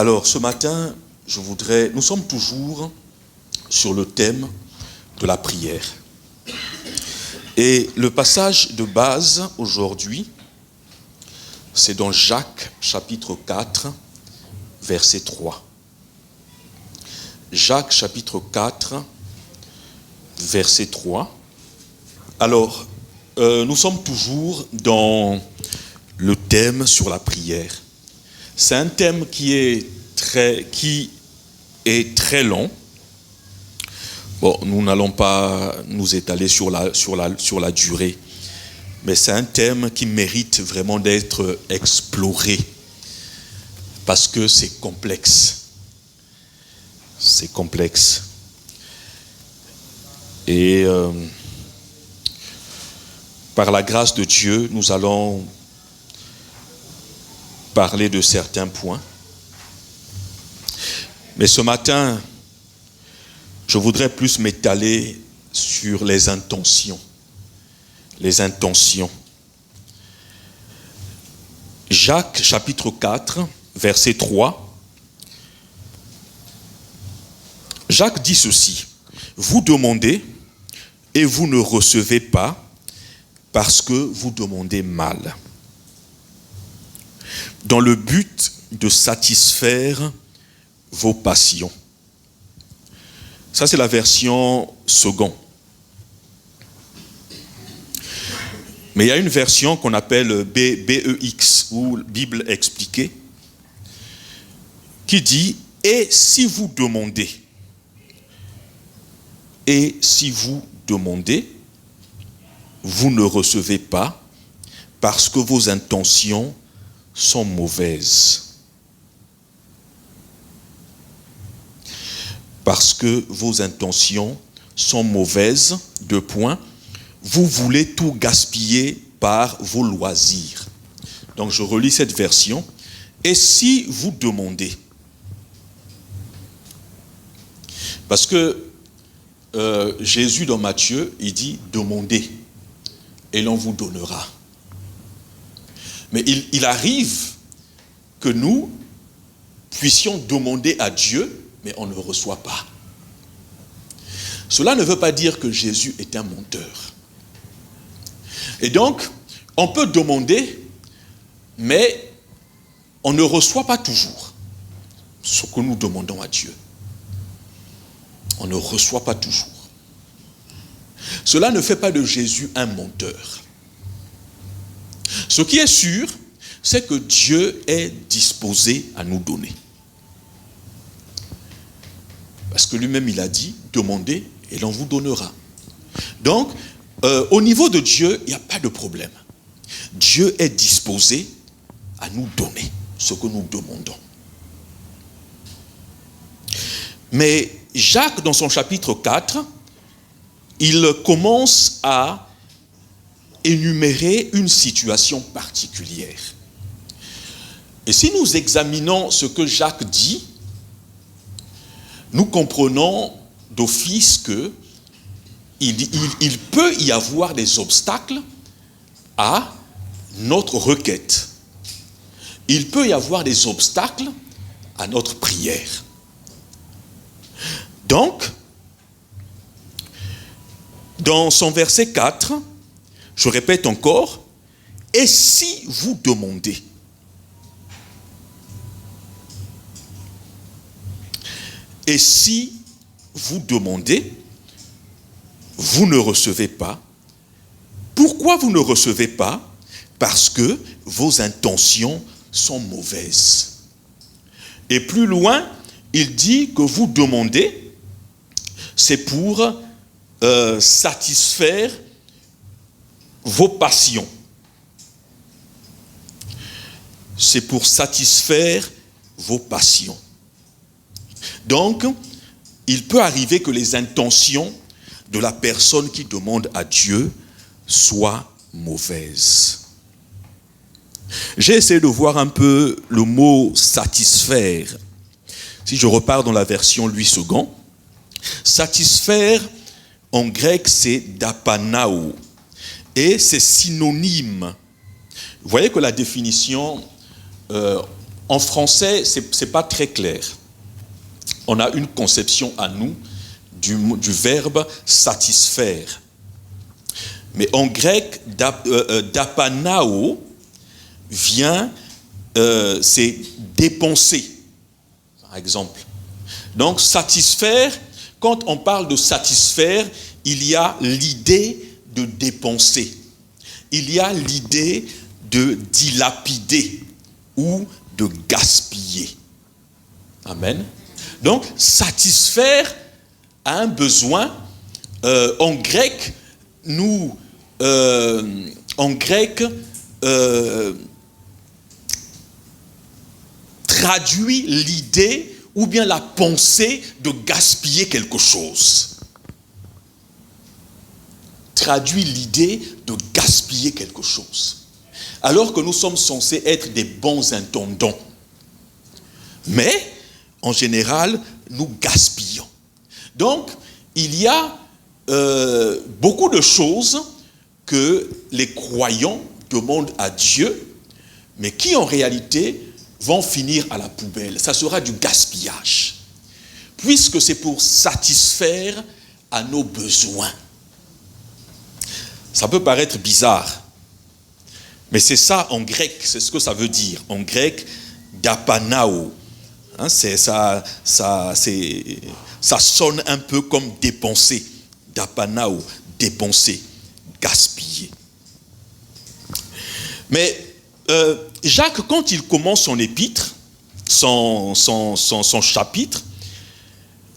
Alors, ce matin, nous sommes toujours sur le thème de la prière. Et le passage de base aujourd'hui, c'est dans Jacques chapitre 4, verset 3. Jacques chapitre 4, verset 3. Alors, nous sommes toujours dans le thème sur la prière. C'est un thème qui est très long. Bon, nous n'allons pas nous étaler sur la durée, mais c'est un thème qui mérite vraiment d'être exploré, parce que c'est complexe. C'est complexe. Et par la grâce de Dieu, nous allons parler de certains points. Mais ce matin, je voudrais plus m'étaler sur les intentions. Les intentions. Jacques chapitre 4, verset 3. Jacques dit ceci: vous demandez et vous ne recevez pas parce que vous demandez mal, dans le but de satisfaire vos passions. Ça, c'est la version seconde. Mais il y a une version qu'on appelle BEX, ou Bible expliquée, qui dit « Et si vous demandez, vous ne recevez pas parce que vos intentions sont mauvaises. » Parce que vos intentions sont mauvaises, 2 points, vous voulez tout gaspiller par vos loisirs. Donc je relis cette version. Et si vous demandez, parce que Jésus dans Matthieu, il dit demandez et l'on vous donnera. Mais il arrive que nous puissions demander à Dieu, mais on ne reçoit pas. Cela ne veut pas dire que Jésus est un menteur. Et donc, on peut demander, mais on ne reçoit pas toujours ce que nous demandons à Dieu. On ne reçoit pas toujours. Cela ne fait pas de Jésus un menteur. Ce qui est sûr, c'est que Dieu est disposé à nous donner. Parce que lui-même, il a dit, demandez et l'on vous donnera. Donc, au niveau de Dieu, il n'y a pas de problème. Dieu est disposé à nous donner ce que nous demandons. Mais Jacques, dans son chapitre 4, il commence à énumérer une situation particulière. Et si nous examinons ce que Jacques dit, nous comprenons d'office que il peut y avoir des obstacles à notre requête. Il peut y avoir des obstacles à notre prière. Donc, dans son verset 4, je répète encore, « Et si vous demandez ?» Et si vous demandez, vous ne recevez pas. Pourquoi vous ne recevez pas? Parce que vos intentions sont mauvaises. Et plus loin, il dit que vous demandez, c'est pour satisfaire vos passions. C'est pour satisfaire vos passions. Donc, il peut arriver que les intentions de la personne qui demande à Dieu soient mauvaises. J'ai essayé de voir un peu le mot « satisfaire ». Si je repars dans la version Louis II, satisfaire en grec c'est « dapanao » et c'est synonyme. Vous voyez que la définition En français, c'est pas très clair. On a une conception à nous du verbe satisfaire. Mais en grec, dapanao vient, c'est dépenser, par exemple. Donc, satisfaire, quand on parle de satisfaire, il y a l'idée de dépenser. Il y a l'idée de dilapider ou de gaspiller. Amen. Donc, satisfaire à un besoin, en grec, traduit l'idée ou bien la pensée de gaspiller quelque chose. Traduit l'idée de gaspiller quelque chose. Alors que nous sommes censés être des bons intendants. Mais, en général, nous gaspillons. Donc, il y a beaucoup de choses que les croyants demandent à Dieu, mais qui en réalité vont finir à la poubelle. Ça sera du gaspillage. Puisque c'est pour satisfaire à nos besoins. Ça peut paraître bizarre, mais c'est ça en grec, c'est ce que ça veut dire. En grec, dapanao. Hein, ça sonne un peu comme dépenser. Dapanao, dépenser, gaspiller. Mais Jacques, quand il commence son épître, son chapitre,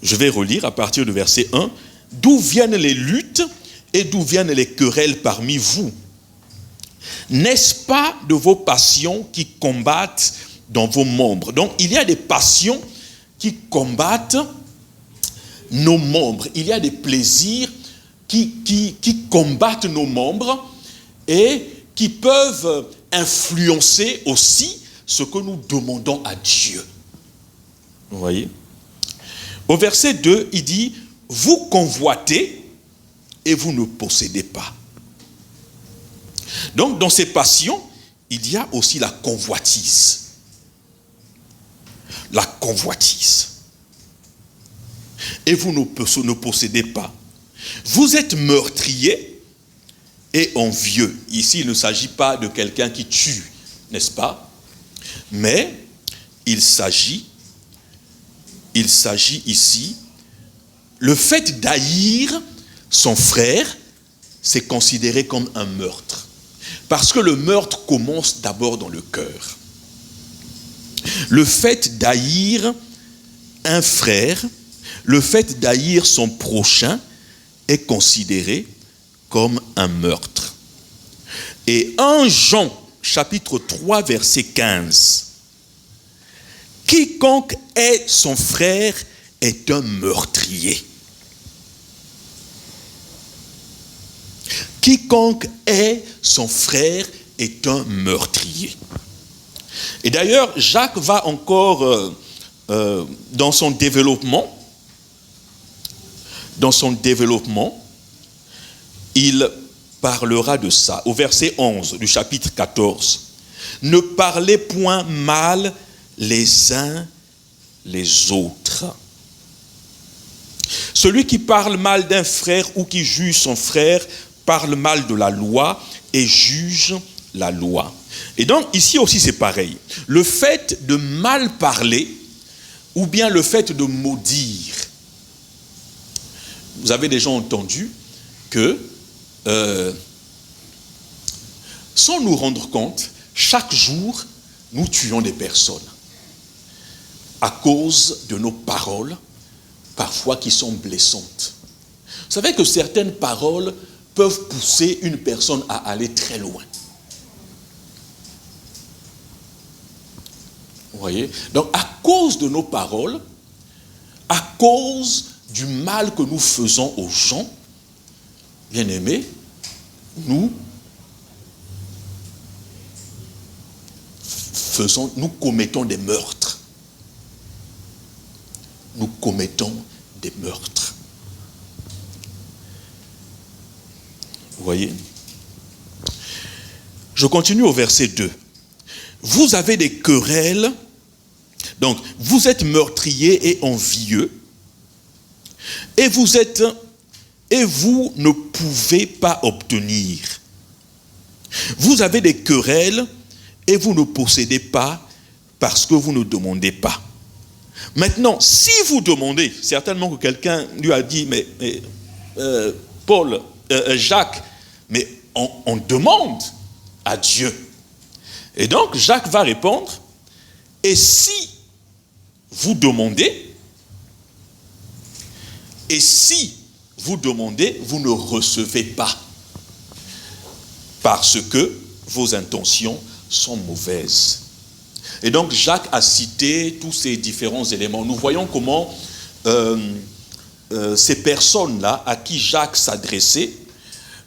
je vais relire à partir du verset 1, « D'où viennent les luttes et d'où viennent les querelles parmi vous? N'est-ce pas de vos passions qui combattent dans vos membres ?» Donc, il y a des passions qui combattent nos membres. Il y a des plaisirs qui combattent nos membres et qui peuvent influencer aussi ce que nous demandons à Dieu. Vous voyez? Au verset 2, il dit, « Vous convoitez et vous ne possédez pas. » Donc, dans ces passions, il y a aussi la convoitise. La convoitise. Et vous ne possédez pas. Vous êtes meurtrier et envieux. Ici, il ne s'agit pas de quelqu'un qui tue, n'est-ce pas? Mais il s'agit ici, le fait d'haïr son frère, c'est considéré comme un meurtre. Parce que le meurtre commence d'abord dans le cœur. Le fait d'haïr un frère, le fait d'haïr son prochain est considéré comme un meurtre. Et 1 Jean, chapitre 3, verset 15. Quiconque est son frère est un meurtrier. Quiconque est son frère est un meurtrier. Et d'ailleurs, Jacques va encore dans son développement, il parlera de ça. Au verset 11 du chapitre 14. Ne parlez point mal les uns les autres. Celui qui parle mal d'un frère ou qui juge son frère parle mal de la loi et juge la loi. Et donc ici aussi c'est pareil. Le fait de mal parler ou bien le fait de maudire. Vous avez déjà entendu que sans nous rendre compte, chaque jour, nous tuons des personnes à cause de nos paroles, parfois qui sont blessantes. Vous savez que certaines paroles peuvent pousser une personne à aller très loin. Vous voyez? Donc, à cause de nos paroles, à cause du mal que nous faisons aux gens, bien-aimés, nous commettons des meurtres. Nous commettons des meurtres. Vous voyez? Je continue au verset 2. Vous avez des querelles Donc, vous êtes meurtrier et envieux, et vous ne pouvez pas obtenir. Vous avez des querelles et vous ne possédez pas parce que vous ne demandez pas. Maintenant, si vous demandez, certainement que quelqu'un lui a dit, mais Jacques, mais on demande à Dieu. Et donc, Jacques va répondre, et si vous demandez, vous ne recevez pas, parce que vos intentions sont mauvaises. Et donc, Jacques a cité tous ces différents éléments. Nous voyons comment ces personnes-là à qui Jacques s'adressait,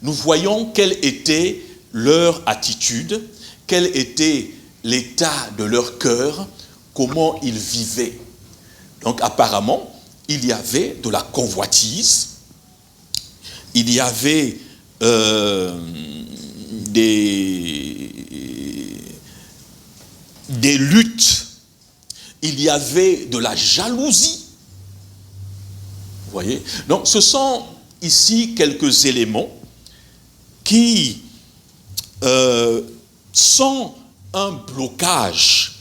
nous voyons quelle était leur attitude, quel était l'état de leur cœur, comment ils vivaient. Donc apparemment, il y avait de la convoitise, il y avait des luttes, il y avait de la jalousie. Vous voyez? Donc ce sont ici quelques éléments qui sont un blocage.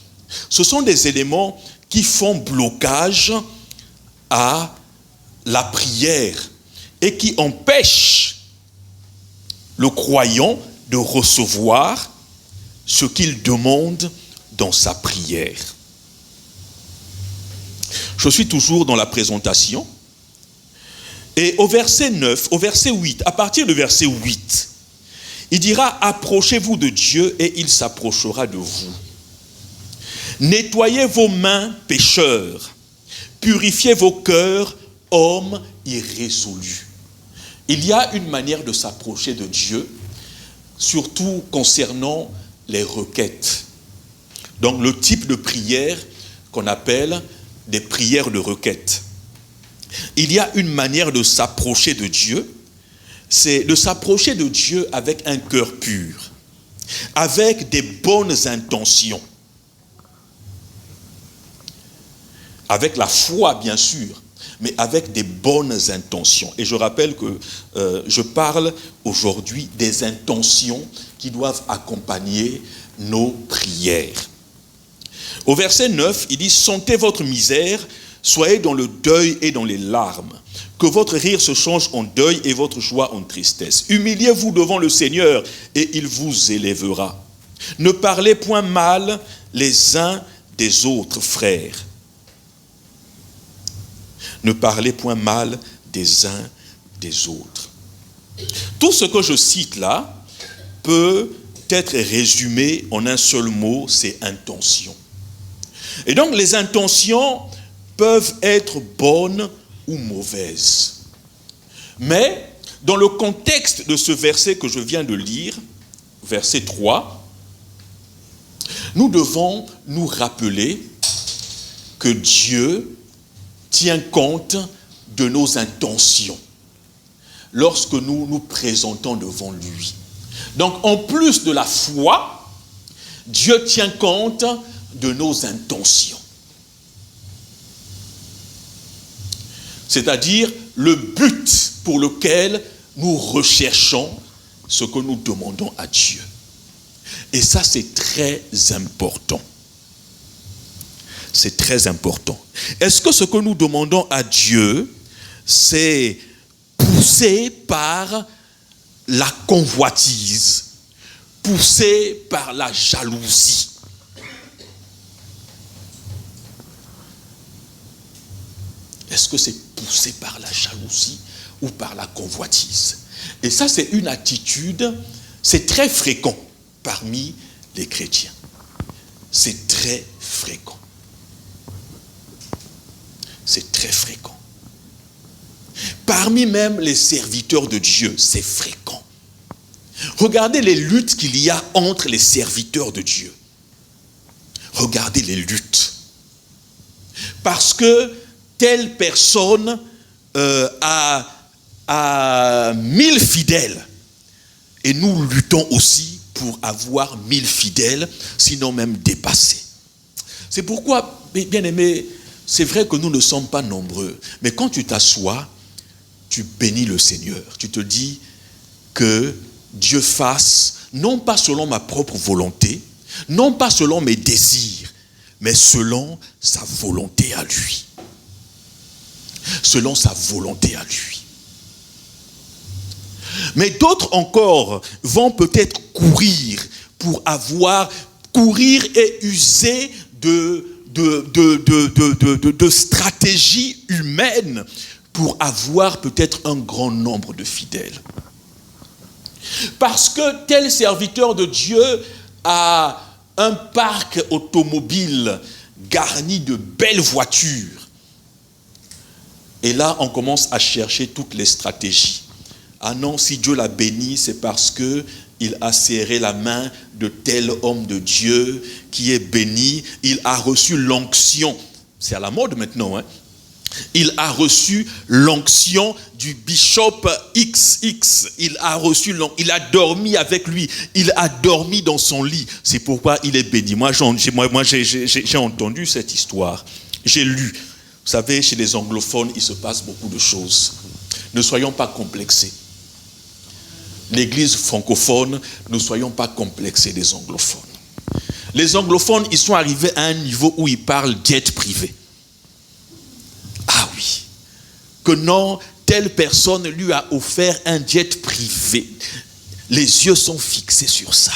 Ce sont des éléments qui font blocage à la prière et qui empêchent le croyant de recevoir ce qu'il demande dans sa prière. Je suis toujours dans la présentation. Et au verset 9, au verset 8, à partir du verset 8, il dira « Approchez-vous de Dieu et il s'approchera de vous. Nettoyez vos mains, pécheurs. Purifiez vos cœurs, hommes irrésolus. » Il y a une manière de s'approcher de Dieu, surtout concernant les requêtes. Donc le type de prière qu'on appelle des prières de requête. Il y a une manière de s'approcher de Dieu, c'est de s'approcher de Dieu avec un cœur pur, avec des bonnes intentions, avec la foi bien sûr, mais avec des bonnes intentions. Et je rappelle que je parle aujourd'hui des intentions qui doivent accompagner nos prières. Au verset 9, il dit « Sentez votre misère, soyez dans le deuil et dans les larmes. Que votre rire se change en deuil et votre joie en tristesse. Humiliez-vous devant le Seigneur et il vous élèvera. Ne parlez point mal les uns des autres, frères. Ne parlez point mal des uns des autres. » Tout ce que je cite là peut être résumé en un seul mot, c'est intention. Et donc les intentions peuvent être bonnes ou mauvaises. Mais dans le contexte de ce verset que je viens de lire, verset 3, nous devons nous rappeler que Dieu tient compte de nos intentions lorsque nous nous présentons devant lui. Donc en plus de la foi, Dieu tient compte de nos intentions. C'est-à-dire le but pour lequel nous recherchons ce que nous demandons à Dieu. Et ça, c'est très important. C'est très important. Est-ce que ce que nous demandons à Dieu, c'est poussé par la convoitise, poussé par la jalousie? Est-ce que c'est poussé par la jalousie ou par la convoitise? Et ça, c'est une attitude, c'est très fréquent parmi les chrétiens. C'est très fréquent. C'est très fréquent. Parmi même les serviteurs de Dieu, c'est fréquent. Regardez les luttes qu'il y a entre les serviteurs de Dieu. Regardez les luttes. Parce que telle personne a 1000 fidèles. Et nous luttons aussi pour avoir 1000 fidèles, sinon même dépasser. C'est pourquoi Mais bien aimé, c'est vrai que nous ne sommes pas nombreux. Mais quand tu t'assois, tu bénis le Seigneur. Tu te dis que Dieu fasse, non pas selon ma propre volonté, non pas selon mes désirs, mais selon sa volonté à lui. Selon sa volonté à lui. Mais d'autres encore vont peut-être courir et user de stratégies humaines pour avoir peut-être un grand nombre de fidèles. Parce que tel serviteur de Dieu a un parc automobile garni de belles voitures. Et là, on commence à chercher toutes les stratégies. Ah non, si Dieu l'a béni, c'est parce qu'il a serré la main de tel homme de Dieu qui est béni. Il a reçu l'onction. C'est à la mode maintenant, hein. Il a reçu l'onction du bishop XX. Il a dormi avec lui. Il a dormi dans son lit. C'est pourquoi il est béni. Moi, j'ai entendu cette histoire. J'ai lu. Vous savez, chez les anglophones, il se passe beaucoup de choses. Ne soyons pas complexés. L'église francophone, ne soyons pas complexés des anglophones. Les anglophones, ils sont arrivés à un niveau où ils parlent jet privé. Ah oui. Que non, telle personne lui a offert un jet privé. Les yeux sont fixés sur ça.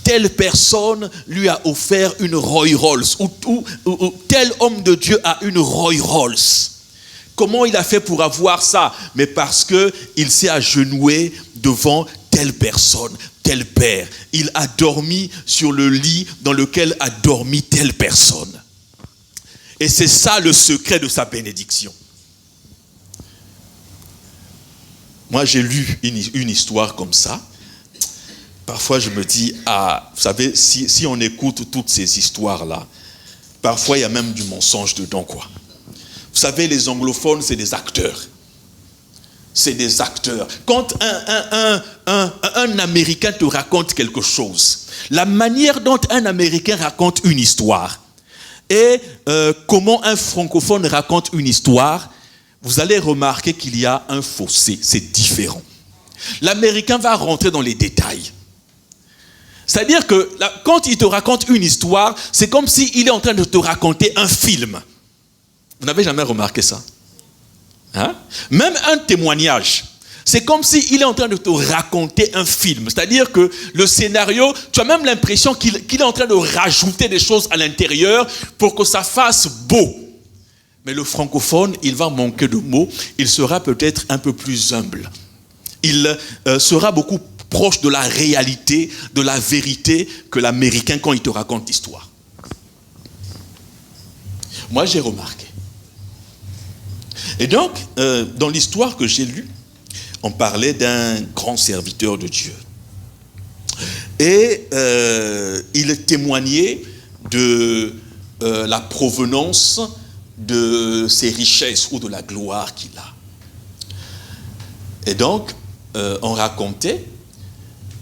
Telle personne lui a offert une Rolls-Royce. Ou tel homme de Dieu a une Rolls-Royce. Comment il a fait pour avoir ça? Mais parce qu'il s'est agenouillé devant telle personne, tel père. Il a dormi sur le lit dans lequel a dormi telle personne. Et c'est ça le secret de sa bénédiction. Moi, j'ai lu une histoire comme ça. Parfois, je me dis, vous savez, si on écoute toutes ces histoires-là, parfois, il y a même du mensonge dedans, quoi. Vous savez, les anglophones, c'est des acteurs. C'est des acteurs. Quand un Américain te raconte quelque chose, la manière dont un Américain raconte une histoire et comment un francophone raconte une histoire, vous allez remarquer qu'il y a un fossé. C'est différent. L'Américain va rentrer dans les détails. C'est-à-dire que quand il te raconte une histoire, c'est comme s'il est en train de te raconter un film. Vous n'avez jamais remarqué ça? Hein? Même un témoignage, c'est comme s'il est en train de te raconter un film. C'est-à-dire que le scénario, tu as même l'impression qu'il est en train de rajouter des choses à l'intérieur pour que ça fasse beau. Mais le francophone, il va manquer de mots. Il sera peut-être un peu plus humble. Il sera beaucoup proche de la réalité, de la vérité que l'Américain quand il te raconte l'histoire. Moi, j'ai remarqué. Et donc, dans l'histoire que j'ai lue, on parlait d'un grand serviteur de Dieu. Et il témoignait de la provenance de ses richesses ou de la gloire qu'il a. Et donc, on racontait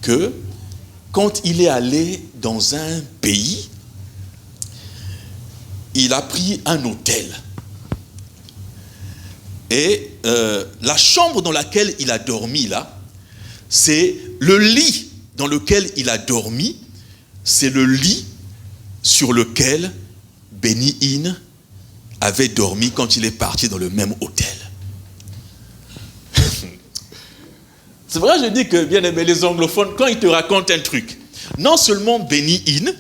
que quand il est allé dans un pays, il a pris un hôtel. Et la chambre dans laquelle il a dormi là, c'est le lit dans lequel il a dormi, c'est le lit sur lequel Benny Hinn avait dormi quand il est parti dans le même hôtel. C'est vrai, je dis que, bien aimé, les anglophones, quand ils te racontent un truc, non seulement Benny Hinn,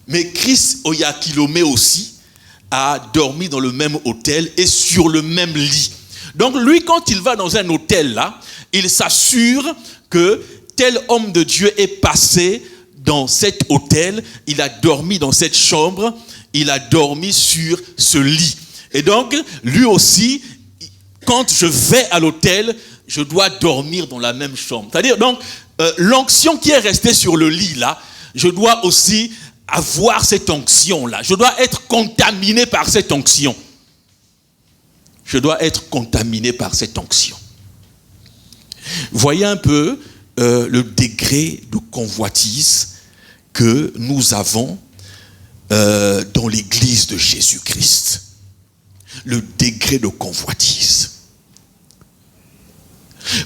mais Chris Oyakhilome aussi a dormi dans le même hôtel et sur le même lit. Donc lui, quand il va dans un hôtel là, il s'assure que tel homme de Dieu est passé dans cet hôtel, il a dormi dans cette chambre, il a dormi sur ce lit. Et donc, lui aussi, quand je vais à l'hôtel, je dois dormir dans la même chambre. C'est-à-dire, donc, l'onction qui est restée sur le lit là, je dois aussi avoir cette onction là. Je dois être contaminé par cette onction. Je dois être contaminé par cette onction. Voyez un peu le degré de convoitise que nous avons dans l'église de Jésus-Christ. Le degré de convoitise.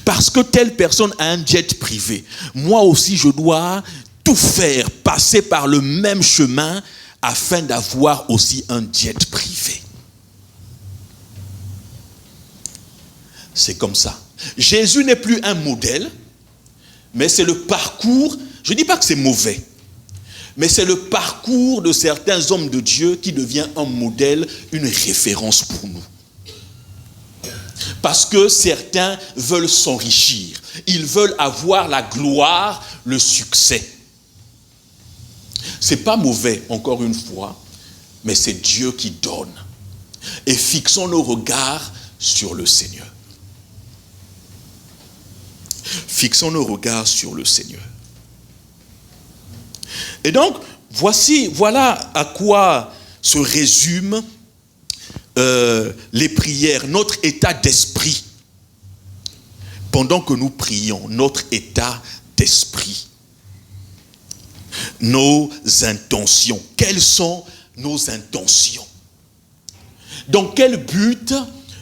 Parce que telle personne a un jet privé, moi aussi je dois tout faire, passer par le même chemin afin d'avoir aussi un jet privé. C'est comme ça. Jésus n'est plus un modèle, mais c'est le parcours, je ne dis pas que c'est mauvais, mais c'est le parcours de certains hommes de Dieu qui devient un modèle, une référence pour nous. Parce que certains veulent s'enrichir, ils veulent avoir la gloire, le succès. C'est pas mauvais, encore une fois, mais c'est Dieu qui donne. Et fixons nos regards sur le Seigneur. Fixons nos regards sur le Seigneur. Et donc, voilà à quoi se résument les prières, notre état d'esprit. Pendant que nous prions, notre état d'esprit. Nos intentions. Quelles sont nos intentions? Dans quel but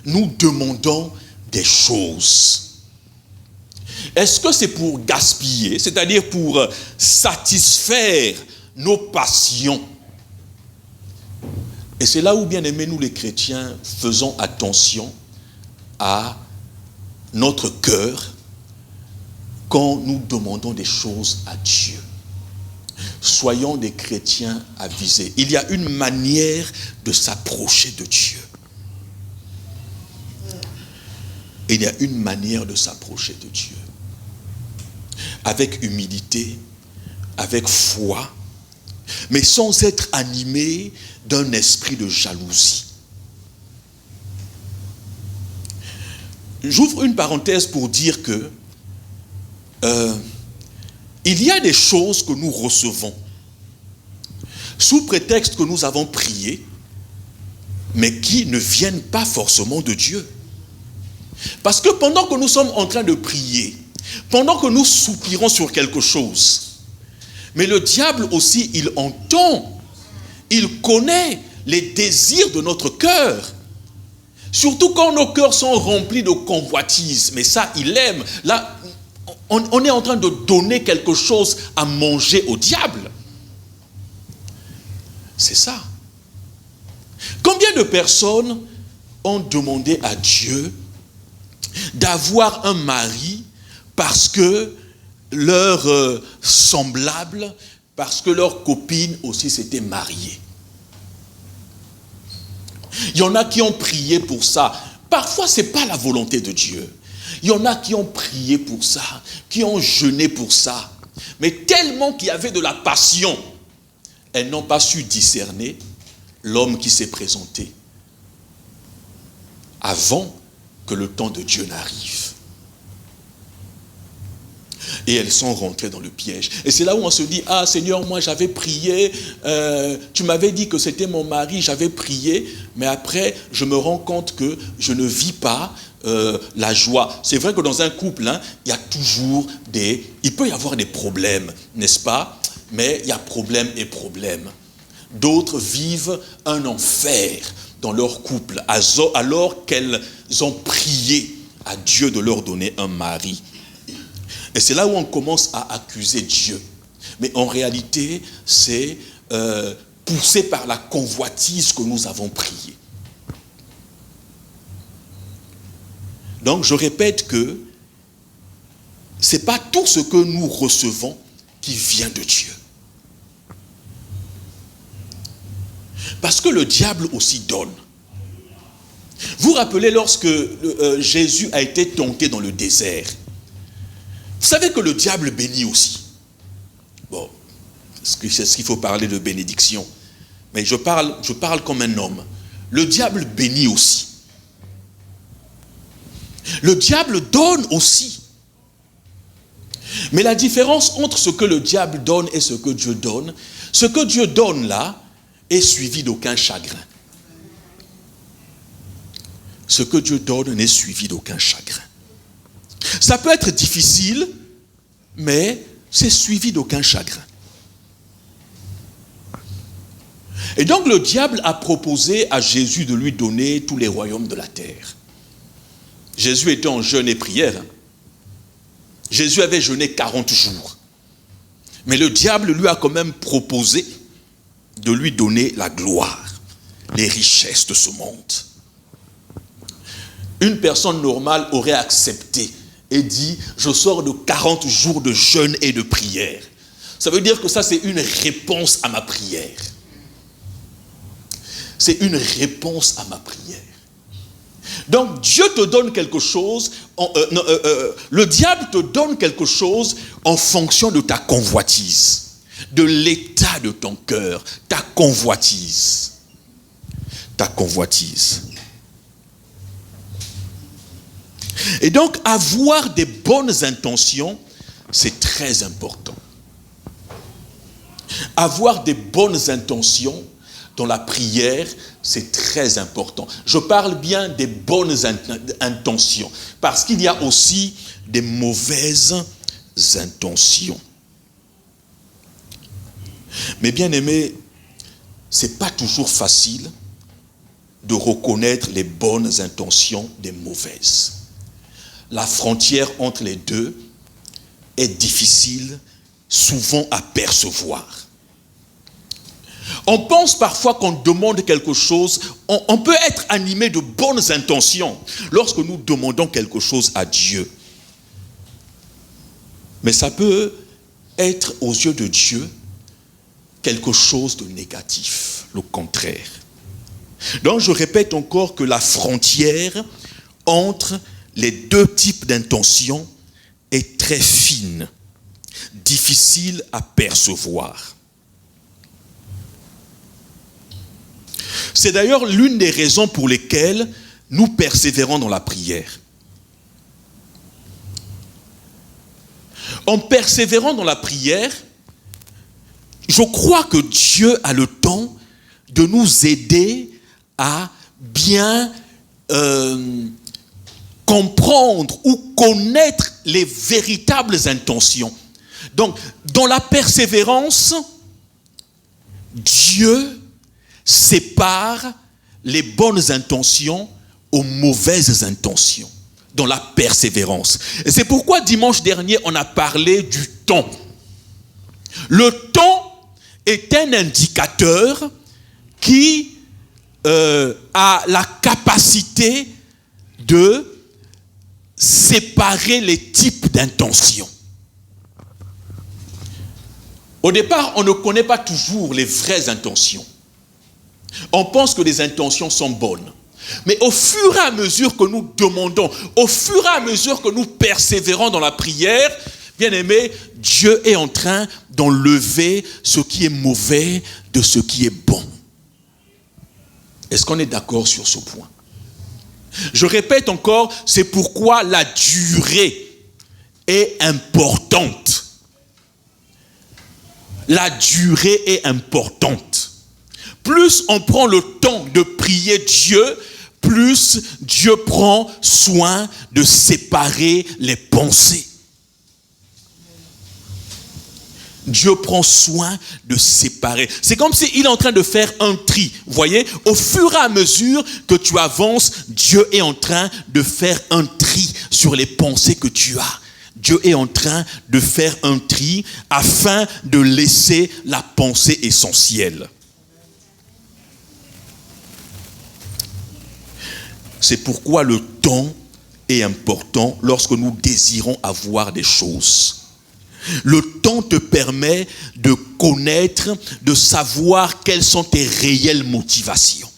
nous demandons des choses? Est-ce que c'est pour gaspiller, c'est-à-dire pour satisfaire nos passions? Et c'est là où, bien aimés, nous les chrétiens, faisons attention à notre cœur quand nous demandons des choses à Dieu. Soyons des chrétiens avisés. Il y a une manière de s'approcher de Dieu. Il y a une manière de s'approcher de Dieu. Avec humilité, avec foi, mais sans être animé d'un esprit de jalousie. J'ouvre une parenthèse pour dire que il y a des choses que nous recevons sous prétexte que nous avons prié, mais qui ne viennent pas forcément de Dieu. Parce que pendant que nous sommes en train de prier, pendant que nous soupirons sur quelque chose, mais le diable aussi, il entend, il connaît les désirs de notre cœur. Surtout quand nos cœurs sont remplis de convoitise. Mais ça, il aime. Là, on est en train de donner quelque chose à manger au diable. C'est ça. Combien de personnes ont demandé à Dieu d'avoir un mari parce que leurs semblables, parce que leurs copines aussi s'étaient mariées? Il y en a qui ont prié pour ça. Parfois, ce n'est pas la volonté de Dieu. Il y en a qui ont prié pour ça, qui ont jeûné pour ça. Mais tellement qu'il y avait de la passion, elles n'ont pas su discerner l'homme qui s'est présenté avant que le temps de Dieu n'arrive. Et elles sont rentrées dans le piège. Et c'est là où on se dit, ah Seigneur, moi j'avais prié, tu m'avais dit que c'était mon mari, j'avais prié, mais après je me rends compte que je ne vis pas la joie. C'est vrai que dans un couple, il y a toujours il peut y avoir des problèmes, n'est-ce pas? Mais il y a problème et problème. D'autres vivent un enfer dans leur couple, alors qu'elles ont prié à Dieu de leur donner un mari. Et c'est là où on commence à accuser Dieu. Mais en réalité, c'est poussé par la convoitise que nous avons prié. Donc je répète que ce n'est pas tout ce que nous recevons qui vient de Dieu. Parce que le diable aussi donne. Vous vous rappelez lorsque Jésus a été tenté dans le désert. Vous savez que le diable bénit aussi. Bon, c'est ce qu'il faut parler de bénédiction. Mais je parle comme un homme. Le diable bénit aussi. Le diable donne aussi. Mais la différence entre ce que le diable donne et ce que Dieu donne, ce que Dieu donne là est suivi d'aucun chagrin. Ce que Dieu donne n'est suivi d'aucun chagrin. Ça peut être difficile, mais c'est suivi d'aucun chagrin. Et donc le diable a proposé à Jésus de lui donner tous les royaumes de la terre. Jésus était en jeûne et prière. Jésus avait jeûné 40 jours. Mais le diable lui a quand même proposé de lui donner la gloire, les richesses de ce monde. Une personne normale aurait accepté et dit, je sors de 40 jours de jeûne et de prière. Ça veut dire que ça, c'est une réponse à ma prière. C'est une réponse à ma prière. Donc Dieu te donne quelque chose, le diable te donne quelque chose en fonction de ta convoitise, de l'état de ton cœur, ta convoitise. Ta convoitise. Et donc avoir des bonnes intentions, c'est très important. Avoir des bonnes intentions dans la prière, c'est très important. Je parle bien des bonnes intentions, parce qu'il y a aussi des mauvaises intentions. Mais bien aimé, c'est pas toujours facile de reconnaître les bonnes intentions des mauvaises. La frontière entre les deux est difficile, souvent à percevoir. On pense parfois qu'on demande quelque chose, on peut être animé de bonnes intentions lorsque nous demandons quelque chose à Dieu. Mais ça peut être aux yeux de Dieu quelque chose de négatif, le contraire. Donc je répète encore que la frontière entre les deux types d'intentions est très fine, difficile à percevoir. C'est d'ailleurs l'une des raisons pour lesquelles nous persévérons dans la prière. En persévérant dans la prière, je crois que Dieu a le temps de nous aider à bien comprendre ou connaître les véritables intentions. Donc, dans la persévérance, Dieu sépare les bonnes intentions aux mauvaises intentions. Dans la persévérance. Et c'est pourquoi dimanche dernier, on a parlé du temps. Le temps est un indicateur qui a la capacité de séparer les types d'intentions. Au départ, on ne connaît pas toujours les vraies intentions. On pense que les intentions sont bonnes. Mais au fur et à mesure que nous demandons, au fur et à mesure que nous persévérons dans la prière, bien aimé, Dieu est en train d'enlever ce qui est mauvais de ce qui est bon. Est-ce qu'on est d'accord sur ce point? Je répète encore, c'est pourquoi la durée est importante. La durée est importante. Plus on prend le temps de prier Dieu, plus Dieu prend soin de séparer les pensées. Dieu prend soin de séparer. C'est comme s'il est en train de faire un tri. Vous voyez, au fur et à mesure que tu avances, Dieu est en train de faire un tri sur les pensées que tu as. Dieu est en train de faire un tri afin de laisser la pensée essentielle. C'est pourquoi le temps est important lorsque nous désirons avoir des choses. Le temps te permet de connaître, de savoir quelles sont tes réelles motivations.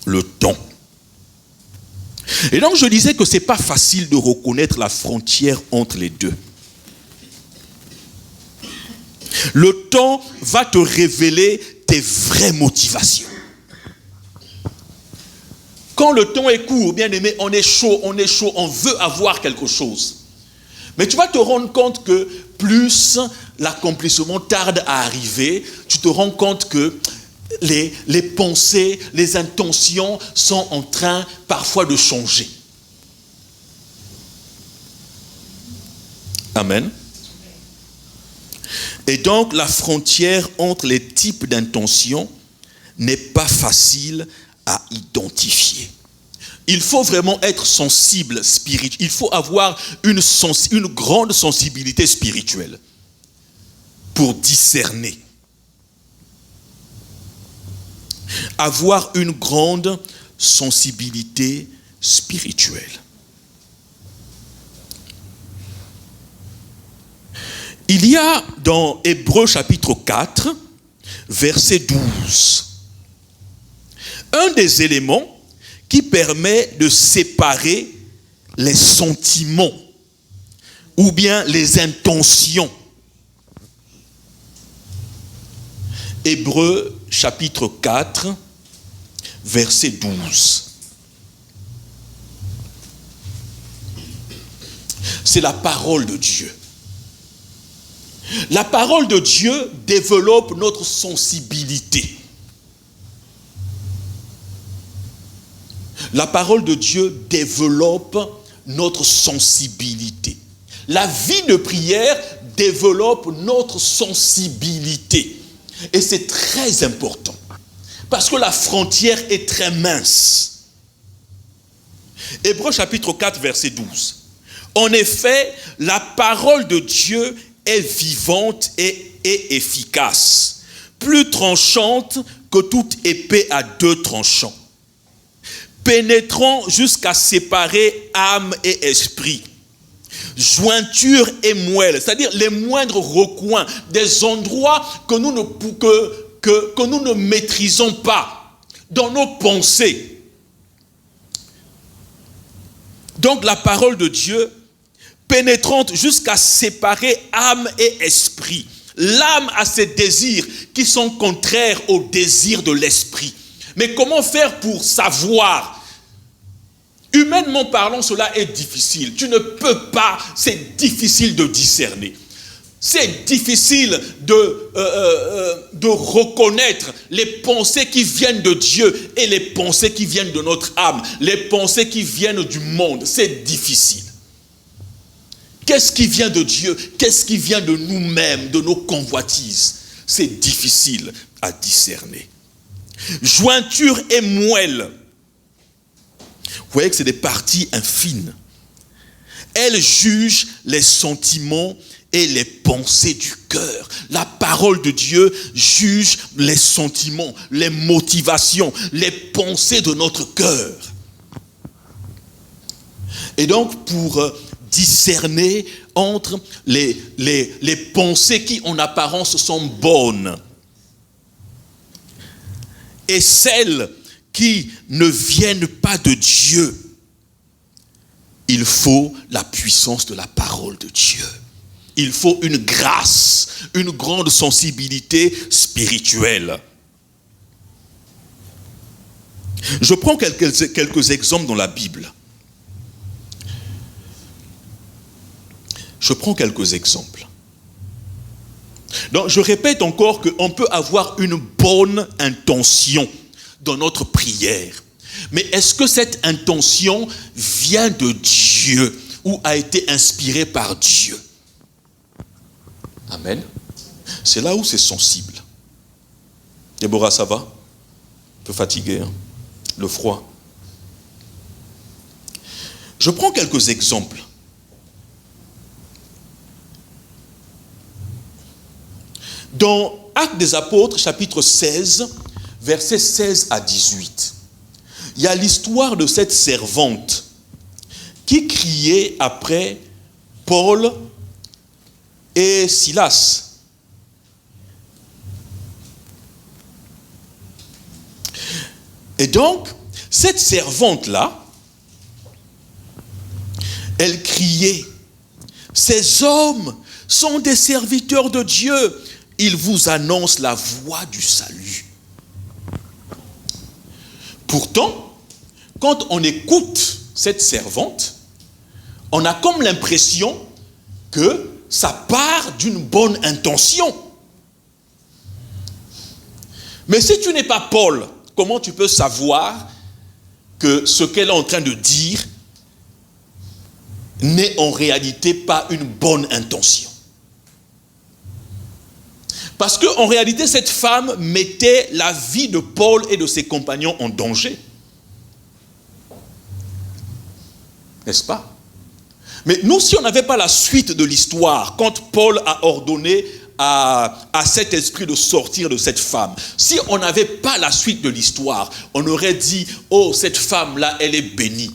Le temps. Et donc je disais que ce n'est pas facile de reconnaître la frontière entre les deux. Le temps va te révéler tes vraies motivations. Quand le temps est court, bien aimé, on est chaud, on veut avoir quelque chose. Mais tu vas te rendre compte que plus l'accomplissement tarde à arriver, tu te rends compte que les pensées, les intentions sont en train parfois de changer. Amen. Et donc, la frontière entre les types d'intentions n'est pas facile à identifier. Il faut vraiment être sensible spirituel. Il faut avoir une grande sensibilité spirituelle pour discerner. Avoir une grande sensibilité spirituelle. Il y a dans Hébreux chapitre 4, verset 12, un des éléments qui permet de séparer les sentiments ou bien les intentions. Hébreux chapitre 4, verset 12. C'est la parole de Dieu. La parole de Dieu développe notre sensibilité. La parole de Dieu développe notre sensibilité. La vie de prière développe notre sensibilité. Et c'est très important. Parce que la frontière est très mince. Hébreux chapitre 4, verset 12. En effet, la parole de Dieu est vivante et efficace, plus tranchante que toute épée à deux tranchants, pénétrant jusqu'à séparer âme et esprit, jointure et moelle, c'est-à-dire les moindres recoins, des endroits que nous ne maîtrisons pas dans nos pensées. Donc la parole de Dieu, pénétrante jusqu'à séparer âme et esprit. L'âme a ses désirs qui sont contraires aux désirs de l'esprit. Mais comment faire pour savoir? Humainement parlant, cela est difficile. Tu ne peux pas, c'est difficile de discerner. C'est difficile de reconnaître les pensées qui viennent de Dieu et les pensées qui viennent de notre âme, les pensées qui viennent du monde. C'est difficile. Qu'est-ce qui vient de Dieu? Qu'est-ce qui vient de nous-mêmes, de nos convoitises? C'est difficile à discerner. Jointure et moelle. Vous voyez que c'est des parties infines. Elle juge les sentiments et les pensées du cœur. La parole de Dieu juge les sentiments, les motivations, les pensées de notre cœur. Et donc, pour discerner entre les pensées qui en apparence sont bonnes et celles qui ne viennent pas de Dieu, il faut la puissance de la parole de Dieu. Il faut une grâce, une grande sensibilité spirituelle. Je prends quelques exemples dans la Bible. Je prends quelques exemples. Donc, je répète encore qu'on peut avoir une bonne intention dans notre prière. Mais est-ce que cette intention vient de Dieu ou a été inspirée par Dieu? Amen. C'est là où c'est sensible. Déborah, ça va? Un peu fatigué, hein? Le froid. Je prends quelques exemples. Dans Actes des Apôtres, chapitre 16, versets 16 à 18, il y a l'histoire de cette servante qui criait après Paul et Silas. Et donc, cette servante-là, elle criait, « Ces hommes sont des serviteurs de Dieu. Ils vous annoncent la voie du salut. » Pourtant, quand on écoute cette servante, on a comme l'impression que ça part d'une bonne intention. Mais si tu n'es pas Paul, comment tu peux savoir que ce qu'elle est en train de dire n'est en réalité pas une bonne intention? Parce qu'en réalité, cette femme mettait la vie de Paul et de ses compagnons en danger. N'est-ce pas? Mais nous, si on n'avait pas la suite de l'histoire, quand Paul a ordonné à cet esprit de sortir de cette femme, si on n'avait pas la suite de l'histoire, on aurait dit, oh, cette femme-là, elle est bénie,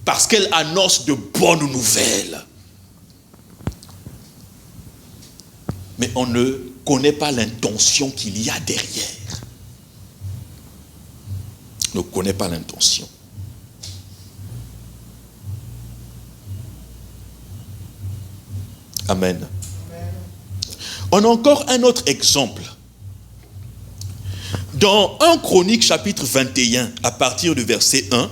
parce qu'elle annonce de bonnes nouvelles. Mais on ne connaît pas l'intention qu'il y a derrière. On ne connaît pas l'intention. Amen. On a encore un autre exemple. Dans 1 Chronique chapitre 21, à partir du verset 1,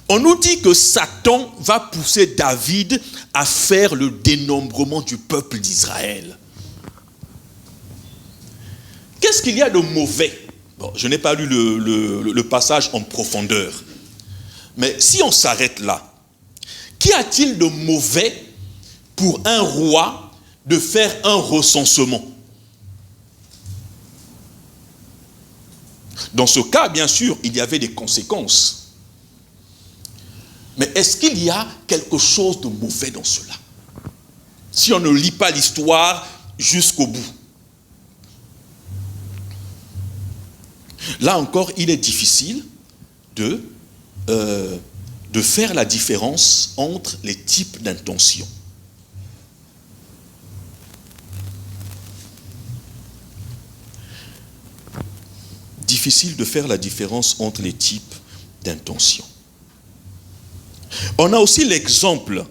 on nous dit que Satan va pousser David à faire le dénombrement du peuple d'Israël. Qu'est-ce qu'il y a de mauvais? Bon, je n'ai pas lu le passage en profondeur. Mais si on s'arrête là, qu'y a-t-il de mauvais pour un roi de faire un recensement? Dans ce cas, bien sûr, il y avait des conséquences. Mais est-ce qu'il y a quelque chose de mauvais dans cela? Si on ne lit pas l'histoire jusqu'au bout. Là encore, il est difficile de faire la différence entre les types d'intentions. Difficile de faire la différence entre les types d'intentions. On a aussi l'exemple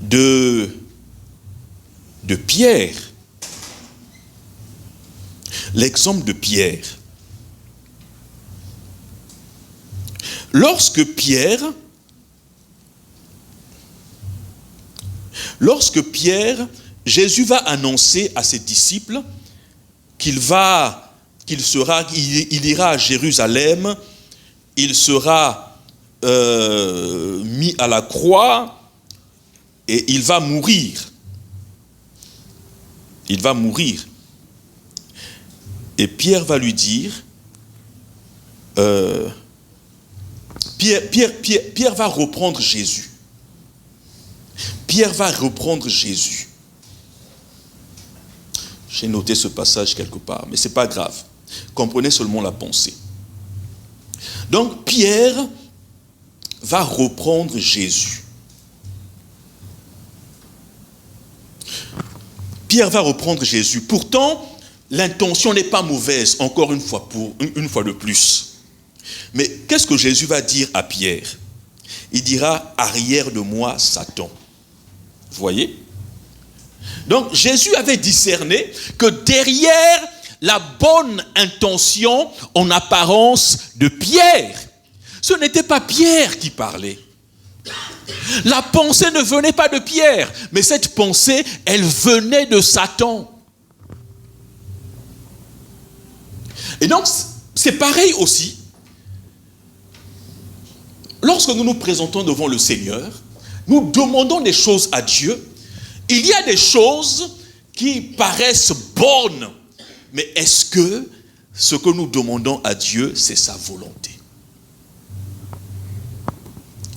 de Pierre. L'exemple de Pierre. Lorsque Pierre, Jésus va annoncer à ses disciples qu'il ira à Jérusalem, il sera mis à la croix et il va mourir. Il va mourir. Et Pierre va lui dire, Pierre va reprendre Jésus. Pierre va reprendre Jésus. J'ai noté ce passage quelque part, mais ce n'est pas grave. Comprenez seulement la pensée. Donc Pierre va reprendre Jésus. Pierre va reprendre Jésus. Pourtant, l'intention n'est pas mauvaise, encore une fois de plus. Mais qu'est-ce que Jésus va dire à Pierre? Il dira, arrière de moi, Satan. Vous voyez? Donc Jésus avait discerné que derrière la bonne intention en apparence de Pierre, ce n'était pas Pierre qui parlait. La pensée ne venait pas de Pierre, mais cette pensée, elle venait de Satan. Et donc, c'est pareil aussi. Lorsque nous nous présentons devant le Seigneur, nous demandons des choses à Dieu. Il y a des choses qui paraissent bonnes, mais est-ce que ce que nous demandons à Dieu, c'est sa volonté?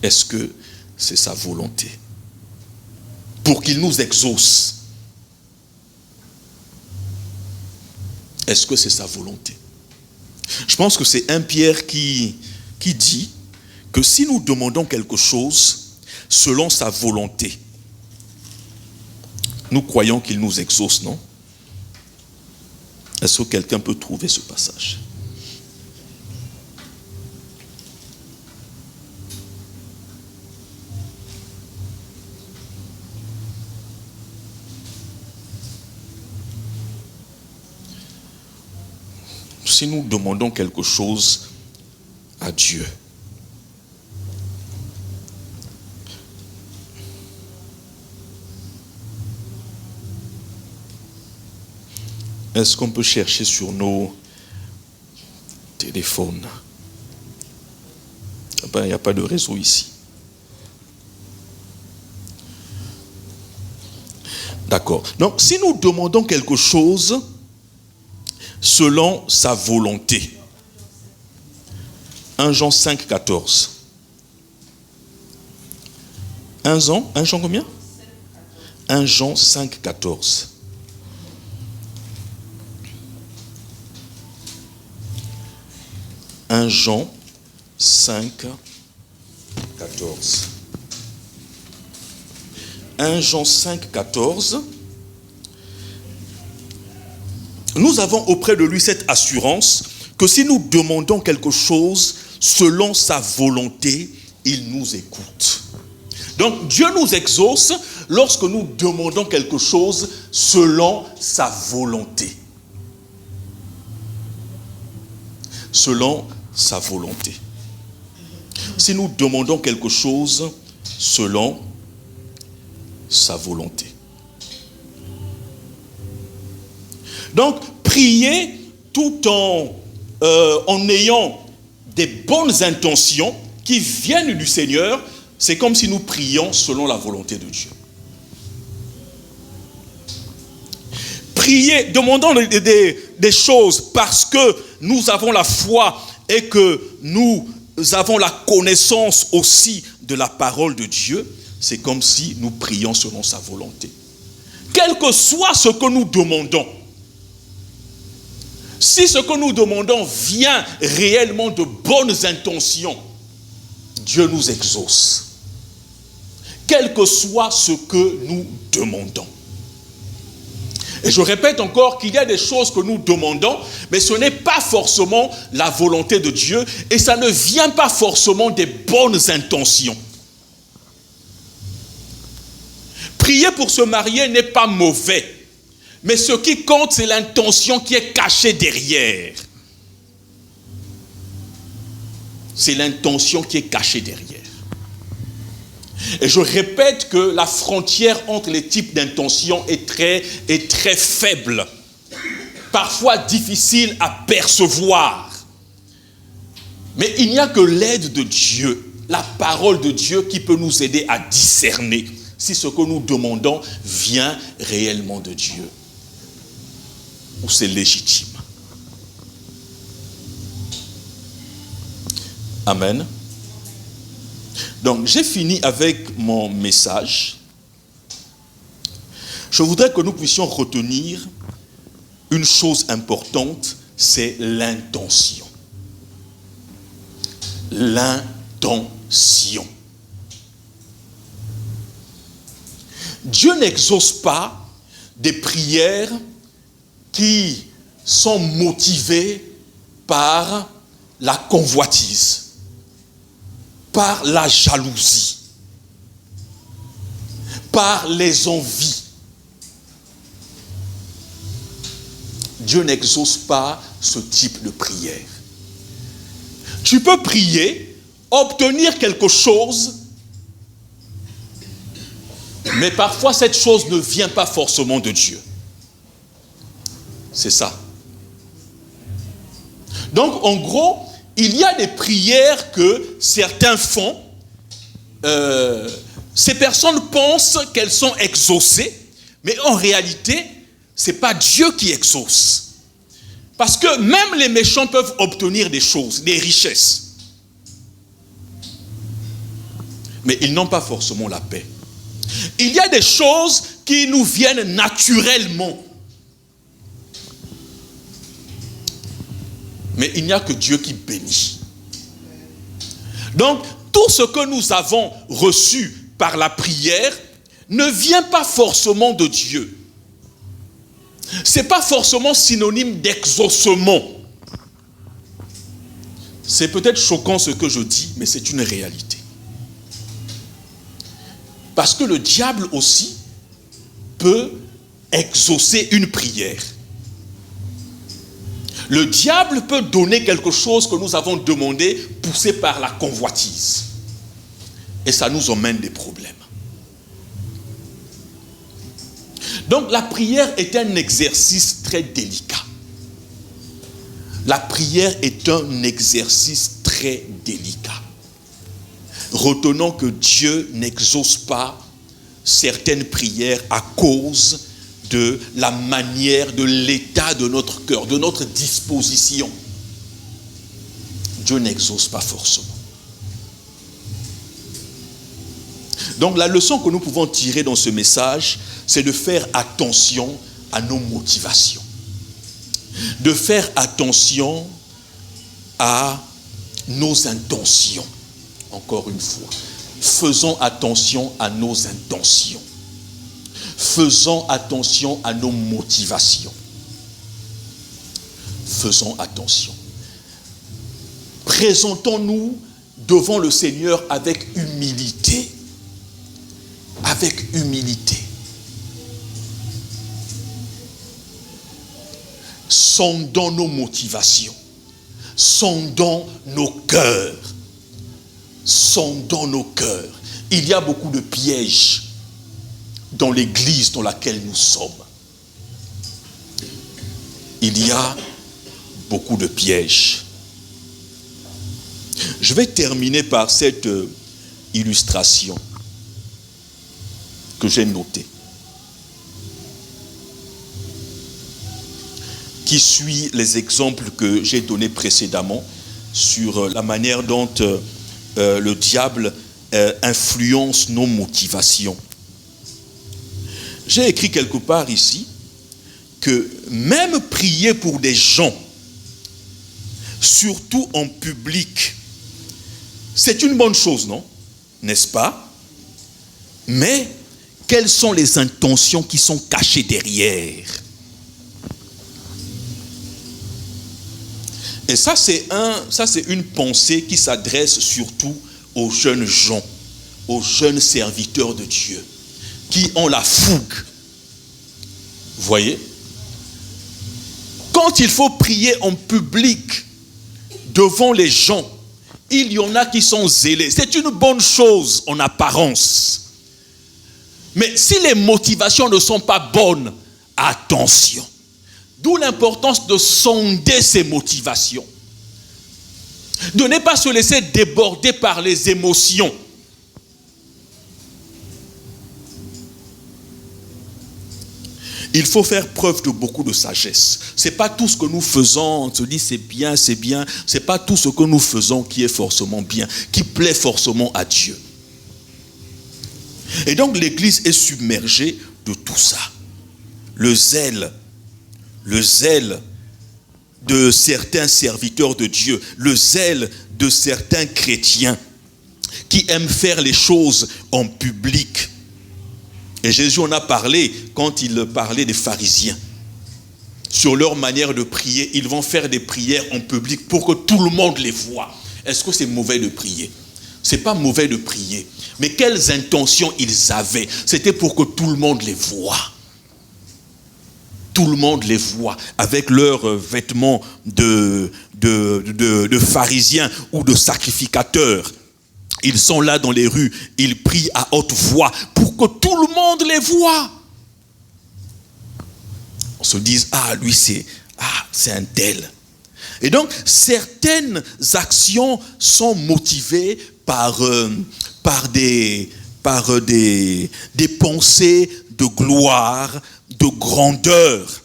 Est-ce que c'est sa volonté? Pour qu'il nous exauce. Est-ce que c'est sa volonté? Je pense que c'est 1 Pierre qui dit que si nous demandons quelque chose selon sa volonté, nous croyons qu'il nous exauce, non? Est-ce que quelqu'un peut trouver ce passage? Si nous demandons quelque chose à Dieu, est-ce qu'on peut chercher sur nos téléphones? Il n'y a pas de réseau ici. D'accord. Donc, si nous demandons quelque chose selon sa volonté, 1 Jean 5, 14. 1 Jean combien? 1 Jean 5, 14. 1 Jean 5, 14. 1 Jean 5, 14. Nous avons auprès de lui cette assurance que si nous demandons quelque chose selon sa volonté, il nous écoute. Donc Dieu nous exauce lorsque nous demandons quelque chose selon sa volonté. Selon sa volonté. Si nous demandons quelque chose selon sa volonté. Donc, prier tout en ayant des bonnes intentions qui viennent du Seigneur, c'est comme si nous prions selon la volonté de Dieu. Prier, demandons des choses parce que nous avons la foi et que nous avons la connaissance aussi de la parole de Dieu, c'est comme si nous prions selon sa volonté. Quel que soit ce que nous demandons, si ce que nous demandons vient réellement de bonnes intentions, Dieu nous exauce. Quel que soit ce que nous demandons. Et je répète encore qu'il y a des choses que nous demandons, mais ce n'est pas forcément la volonté de Dieu et ça ne vient pas forcément des bonnes intentions. Prier pour se marier n'est pas mauvais, mais ce qui compte, c'est l'intention qui est cachée derrière. C'est l'intention qui est cachée derrière. Et je répète que la frontière entre les types d'intentions est très faible. Parfois difficile à percevoir. Mais il n'y a que l'aide de Dieu, la parole de Dieu qui peut nous aider à discerner si ce que nous demandons vient réellement de Dieu. Ou c'est légitime. Amen. Donc, j'ai fini avec mon message. Je voudrais que nous puissions retenir une chose importante, c'est l'intention. L'intention. Dieu n'exauce pas des prières qui sont motivées par la convoitise, par la jalousie, par les envies. Dieu n'exauce pas ce type de prière. Tu peux prier, obtenir quelque chose, mais parfois cette chose ne vient pas forcément de Dieu. C'est ça. Donc en gros, il y a des prières que certains font. Ces personnes pensent qu'elles sont exaucées, mais en réalité, ce n'est pas Dieu qui exauce. Parce que même les méchants peuvent obtenir des choses, des richesses. Mais ils n'ont pas forcément la paix. Il y a des choses qui nous viennent naturellement. Mais il n'y a que Dieu qui bénit. Donc, tout ce que nous avons reçu par la prière ne vient pas forcément de Dieu. Ce n'est pas forcément synonyme d'exaucement. C'est peut-être choquant ce que je dis, mais c'est une réalité. Parce que le diable aussi peut exaucer une prière. Le diable peut donner quelque chose que nous avons demandé, poussé par la convoitise. Et ça nous emmène des problèmes. Donc la prière est un exercice très délicat. La prière est un exercice très délicat. Retenons que Dieu n'exauce pas certaines prières à cause de la manière, de l'état de notre cœur, de notre disposition. Dieu n'exauce pas forcément. Donc la leçon que nous pouvons tirer dans ce message, c'est de faire attention à nos motivations. De faire attention à nos intentions. Encore une fois, faisons attention à nos intentions. Faisons attention à nos motivations. Faisons attention. Présentons-nous devant le Seigneur avec humilité. Avec humilité. Sondons nos motivations. Sondons nos cœurs. Sondons nos cœurs. Il y a beaucoup de pièges dans l'église dans laquelle nous sommes. Il y a beaucoup de pièges. Je vais terminer par cette illustration que j'ai notée, qui suit les exemples que j'ai donnés précédemment sur la manière dont le diable influence nos motivations. J'ai écrit quelque part ici que même prier pour des gens, surtout en public, c'est une bonne chose, non? N'est-ce pas? Mais quelles sont les intentions qui sont cachées derrière? Et ça, c'est une pensée qui s'adresse surtout aux jeunes gens, aux jeunes serviteurs de Dieu, qui ont la fougue. Vous voyez? Quand il faut prier en public, devant les gens, il y en a qui sont zélés. C'est une bonne chose en apparence. Mais si les motivations ne sont pas bonnes, attention. D'où l'importance de sonder ces motivations. De ne pas se laisser déborder par les émotions. Il faut faire preuve de beaucoup de sagesse. Ce n'est pas tout ce que nous faisons, on se dit c'est bien, c'est bien. Ce n'est pas tout ce que nous faisons qui est forcément bien, qui plaît forcément à Dieu. Et donc l'Église est submergée de tout ça. Le zèle de certains serviteurs de Dieu, le zèle de certains chrétiens qui aiment faire les choses en public. Et Jésus en a parlé quand il parlait des pharisiens. Sur leur manière de prier, ils vont faire des prières en public pour que tout le monde les voie. Est-ce que c'est mauvais de prier? Ce n'est pas mauvais de prier. Mais quelles intentions ils avaient? C'était pour que tout le monde les voie. Tout le monde les voit avec leurs vêtements de pharisiens ou de sacrificateurs. Ils sont là dans les rues, ils prient à haute voix pour que tout le monde les voie. On se dit, lui c'est un tel. Et donc, certaines actions sont motivées par des pensées de gloire, de grandeur.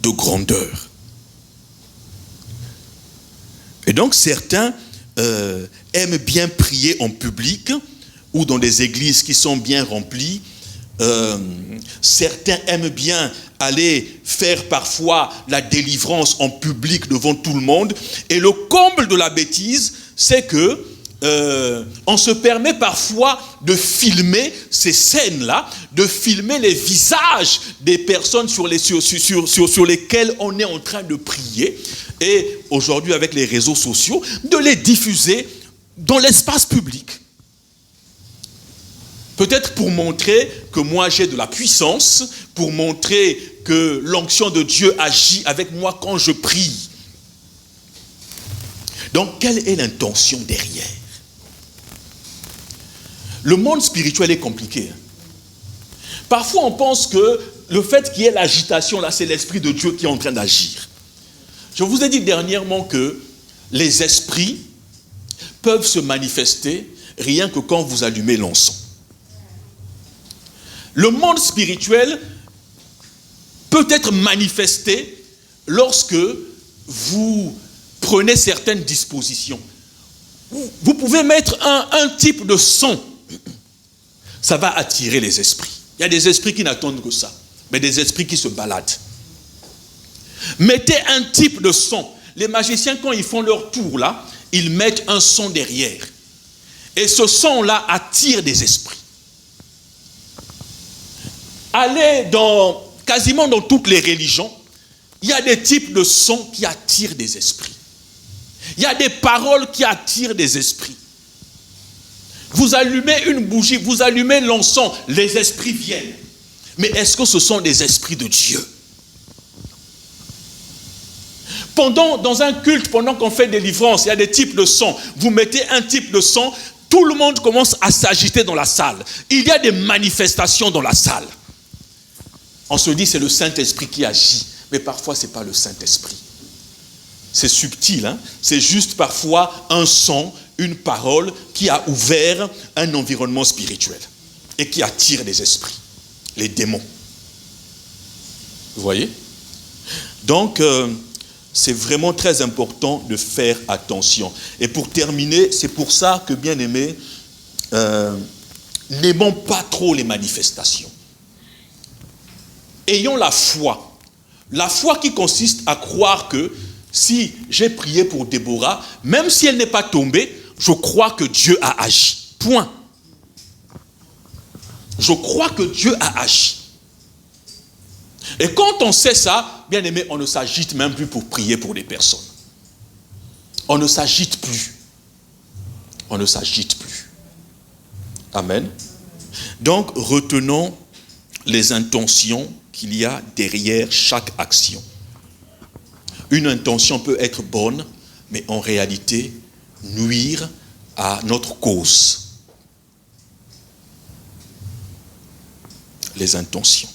De grandeur. Et donc, certains aiment bien prier en public ou dans des églises qui sont bien remplies. Certains aiment bien aller faire parfois la délivrance en public devant tout le monde. Et le comble de la bêtise, c'est que on se permet parfois de filmer ces scènes-là, de filmer les visages des personnes sur lesquelles on est en train de prier. Et aujourd'hui, avec les réseaux sociaux, de les diffuser dans l'espace public. Peut-être pour montrer que moi j'ai de la puissance, pour montrer que l'onction de Dieu agit avec moi quand je prie. Donc, quelle est l'intention derrière? Le monde spirituel est compliqué. Parfois, on pense que le fait qu'il y ait l'agitation, là, c'est l'Esprit de Dieu qui est en train d'agir. Je vous ai dit dernièrement que les esprits peuvent se manifester rien que quand vous allumez l'encens. Le monde spirituel peut être manifesté lorsque vous prenez certaines dispositions. Vous pouvez mettre un type de son. Ça va attirer les esprits. Il y a des esprits qui n'attendent que ça, mais des esprits qui se baladent. Mettez un type de son. Les magiciens, quand ils font leur tour là, ils mettent un son derrière. Et ce son-là attire des esprits. Allez quasiment dans toutes les religions, il y a des types de sons qui attirent des esprits. Il y a des paroles qui attirent des esprits. Vous allumez une bougie, vous allumez l'encens, les esprits viennent. Mais est-ce que ce sont des esprits de Dieu? Dans un culte, pendant qu'on fait des livrances, il y a des types de sons. Vous mettez un type de son, tout le monde commence à s'agiter dans la salle. Il y a des manifestations dans la salle. On se dit c'est le Saint-Esprit qui agit, mais parfois ce n'est pas le Saint-Esprit. C'est subtil, hein? C'est juste parfois un son, une parole qui a ouvert un environnement spirituel et qui attire des esprits, les démons. Vous voyez? Donc, c'est vraiment très important de faire attention. Et pour terminer, c'est pour ça que, bien aimés, n'aimons pas trop les manifestations. Ayons la foi. La foi qui consiste à croire que si j'ai prié pour Déborah, même si elle n'est pas tombée, je crois que Dieu a agi. Point. Je crois que Dieu a agi. Et quand on sait ça, bien aimé, on ne s'agite même plus pour prier pour des personnes. On ne s'agite plus. On ne s'agite plus. Amen. Donc, retenons les intentions qu'il y a derrière chaque action. Une intention peut être bonne, mais en réalité, nuire à notre cause. Les intentions.